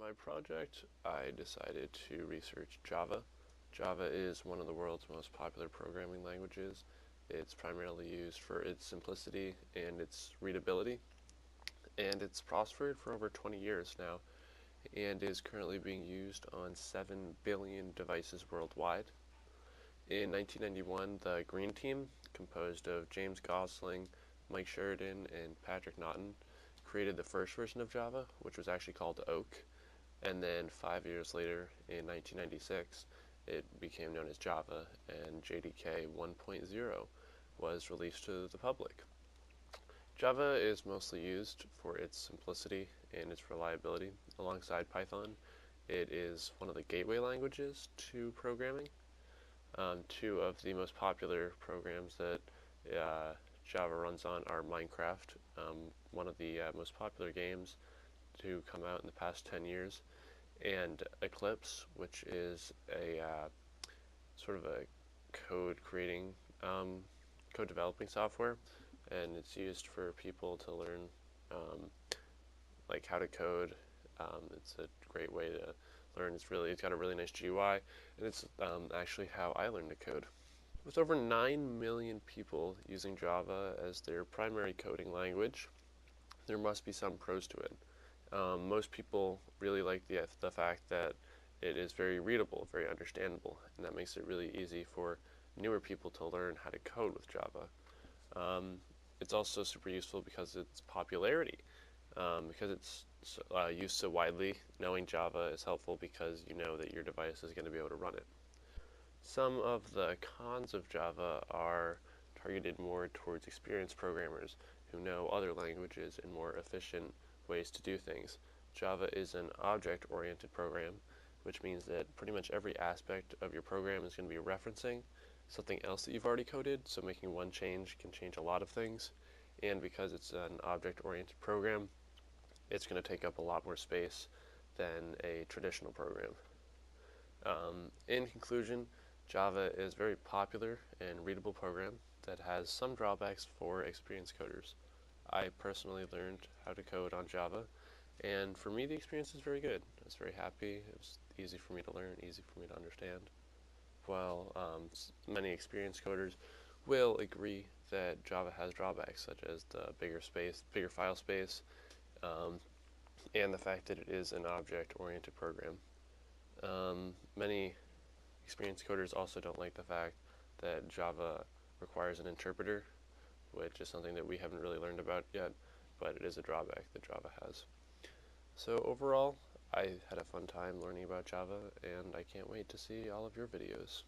my project, I decided to research Java. Java is one of the world's most popular programming languages. It's primarily used for its simplicity and its readability, and it's prospered for over 20 years now and is currently being used on 7 billion devices worldwide. In 1991, the Green Team, composed of James Gosling, Mike Sheridan, and Patrick Naughton, created the first version of Java, which was actually called Oak, and then 5 years later, in 1996, it became known as Java, and JDK 1.0 was released to the public. Java is mostly used for its simplicity and its reliability alongside Python. It is one of the gateway languages to programming. Two of the most popular programs that Java runs on are Minecraft, one of the most popular games to come out in the past 10 years, and Eclipse, which is a sort of a code creating, code developing software, and it's used for people to learn like how to code. It's a great way to learn. It's got a really nice GUI, and it's actually how I learned to code. With over 9 million people using Java as their primary coding language, there must be some pros to it. Most people really like the fact that it is very readable, very understandable, and that makes it really easy for newer people to learn how to code with Java. It's also super useful because of its popularity. Because it's used so widely, knowing Java is helpful because you know that your device is going to be able to run it. Some of the cons of Java are targeted more towards experienced programmers who know other languages and more efficient ways to do things. Java is an object-oriented program, which means that pretty much every aspect of your program is going to be referencing something else that you've already coded, so making one change can change a lot of things. And because it's an object-oriented program, it's going to take up a lot more space than a traditional program. In conclusion, Java is a very popular and readable program that has some drawbacks for experienced coders. I personally learned how to code on Java, and for me the experience is very good. I was very happy. It was easy for me to learn, easy for me to understand. While many experienced coders will agree that Java has drawbacks, such as the bigger file space, and the fact that it is an object-oriented program. Many experienced coders also don't like the fact that Java requires an interpreter, which is something that we haven't really learned about yet, but it is a drawback that Java has. So overall, I had a fun time learning about Java, and I can't wait to see all of your videos.